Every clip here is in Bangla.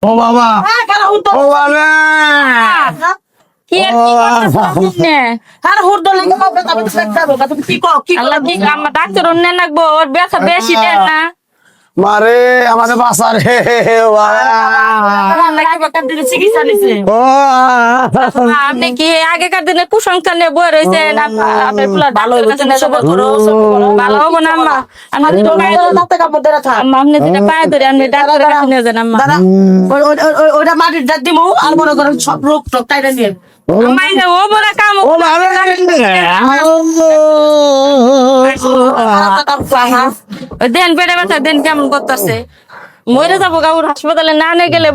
ও বাবা ও বাবা কি আর কি করতেছ আপনি? আর হুর দলে তুমি কি কও কি আল্লাহ কি আমার ডাক্তার অন্য লাগবো ওর ব্যথা বেশি দেন না মারে আমাদের বাসা রে আল্লাহ কি বাকার দিলে চিকিৎসা নিছে আপনি কি আগেকার দিনে কুসংস্কার নিয়ে বই রয়েছেন আপনার ফুলার ভালো ভালো হবো না আম্মা আপনি তো দাঁতে কাপড় ধরে থাক আম্মা আপনি যেটা পায়ে ধরে আপনি ডাক্তার কাছে নিয়ে যান আম্মা দাদা ওইটা মাটির দাঁত দিমু আর মনে করেন সব রোগ টোক তাইরা নিয়ে আম্মা এটা ও বড় কাম ও বাবা দেন পেটে ব্যথা দেন কেমন করতেছে মরে যাবো গাউর হাসপাতালে না নিয়ে গেলে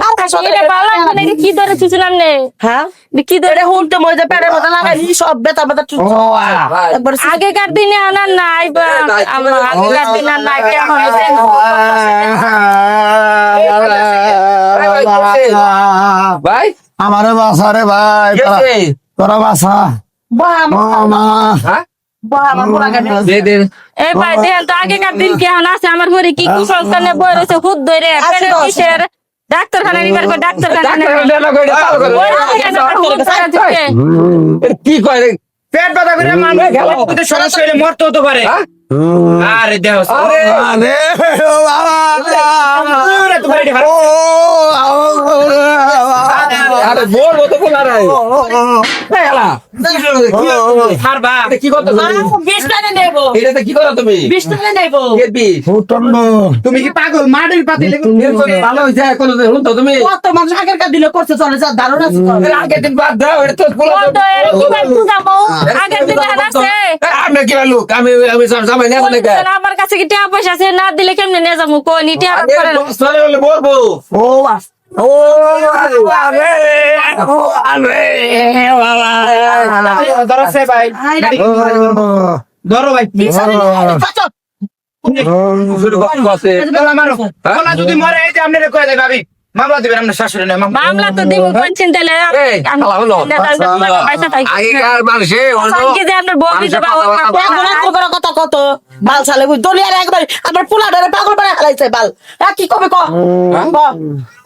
এটা ভালো লাগবে না এটা কি ধরে চুচলাম নে হ্যাঁ কি ধরে এটা হুনতে মইতে পেড়ে মতো লাগাই সব বেতা বেতা একবার আগেকার দিনে আনার নাই বা আমরা আগেকার দিনে আর নাই কেমন ভাই আমারে বাসা রে ভাই তোরা বাসা মা আমার পুরা গাড়ি দে দে এই ভাই দেন তো আগেকার দিন কেমন আছে আমার ঘরে কি কুসংস্কার নিয়ে বই রয়েছে হুদ ধরে পেটে কিসের ডাক্তারখানা নিবার করে ডাক্তারখানা কি করে পেট ব্যথা করে মানুষ কিন্তু সরাসরি মরতে হতে পারে আরে দেহ আরে ও বাবা আরে বল মতো বল আরে হারবা কি করতে বিষ্টানে নেব এটাতে কি করো তুমি বিষ্টানে নেব কেবি ফুটন্ড তুমি কি পাগল মাটির পাতি ভালো হইছে কোন হুন তো তুমি কত মানুষ আগের কার দিলে করছে চলে যা দারুণ আছে আগে দিন বাদ দাও এটা তো বলো আগের দিনে আছে আমি কি লোক আমি জামাই না বলে আমার কাছে কি টাকা পয়সা আছে না দিলে কেমনে নিয়ে যাবো কই নি টাকা করে চলে বলে বলবো ও ও আরে ও আরে বাবা ধরো সে ভাই ধরো ভাই শুরু করতে মারো কোলা যদি মরে এই যে আপনি কয়ে দেয় ভাবি মামলা দিবেন আপনার শাশুড়ি না মামলা তো দিব কোন চিন্তা লে এই খালা হলো আগেকার মানুষে হলো আপনার বউ দিতে কথা কত বাল ছালে দলিয়ার একবার আমার পোলা ধরে পাগল করে হালাইছে বাল কি কবে ক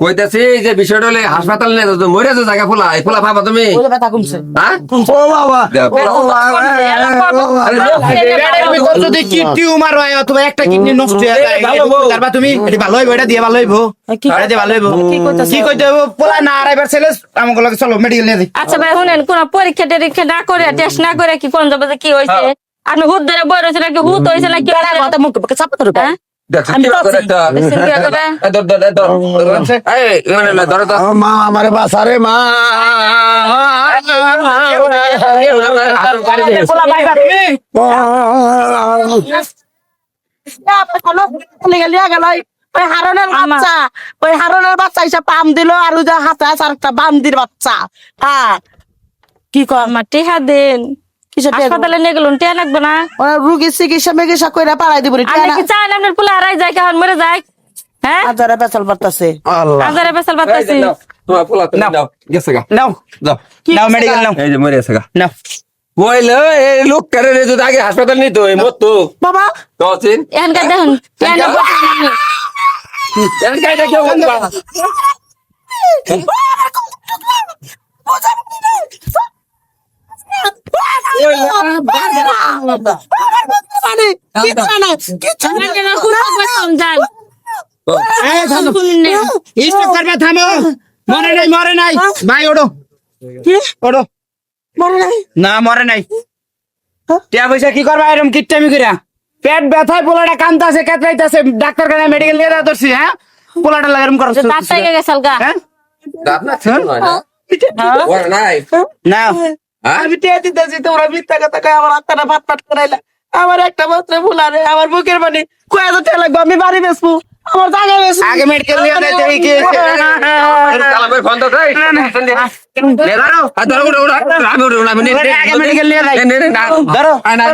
কইতাছি যে বিষয়টা হলে হাসপাতাল নিয়ে তো মরে যাও জায়গা ফুলা এই ফুলা পাবা তুমি বলে ব্যথা কমছে হ্যাঁ ও বাবা যদি টিউমার হয় অথবা একটা কিডনি নষ্ট হয়ে যায় তারপর তুমি এটা ভালো হইব এটা দিয়ে ভালো হইব এটা দিয়ে ভালো হইব কি কইতে হইব পোলা না আড়াইবার ছেলে আমাকে লাগে চলো মেডিকেল নিয়ে দিই আচ্ছা ভাই শুনেন কোন পরীক্ষা টরীক্ষা না করে টেস্ট না করে কি কোন যাবে যে কি হয়েছে আপনি হুদ ধরে বই রয়েছে নাকি হুত হয়েছে নাকি কথা মুখ চাপা ধরো মা আমারে বাসা রে মা ওই হারনের বাচ্চা হিসেবে পাম দিল আর ওই যে হাতে আছে আরেকটা বান্দির বাচ্চা হ্যাঁ কি কর আমার টিহা দেন কিসের হাসপাতালে নিয়ে গেলুন টিহা লাগবে না রুগীর চিকিৎসা মেকিৎসা করে পাড়াই দিব আপনি কি চান আপনার পোলা হারাই যায় কেমন মরে যায় হ্যাঁ হাজারে পেছাল পারতাছে আল্লাহ হাজারে পেশাল পাতাছি তোমার ফুলা নাও গেছে গা নাও যাও নাও মেডিকেল নাও এই যে মরে গেছে গা নাও বইলে এই লোক করে রে যদি আগে হাসপাতাল নিত এই মত তো বাবা তছিন এখানকার দেখুন এর কাইটা কেউ বলবা থামো মরে নাই ভাই ওড়ো ওড়ো না মরে নাই টিয়া পয়সা কি করবা এরকম কিটটামি কইরা পেট ব্যথায় পোলাটা কান্তাছে কেতরাইতাছে ডাক্তার খানা মেডিকেল নিয়ে যাওয়া ধরছি হ্যাঁ পোলাটা লাগারম করছ দাঁত থেকে গেছাল গা হ্যাঁ দাঁত না ছিল না ওর নাই না আমি টিয়া দিতেছি তোমরা মিথ্যা কথা কই আমার হাতটা ফাট ফাট করাইলা আমার একটা মাত্র ফুলারে আমার বুকের পানি কয় তো টিয়া লাগবে আমি বাড়ি বেসবো আমার জায়গা বেসবো আগে মেডিকেল নিয়ে যাইতে এই কি কালামের ফোন তো তাই ধরো ধরো উড়ো আমি উড়ো আমি আগে মেডিকেল নিয়ে যাই ধরো না না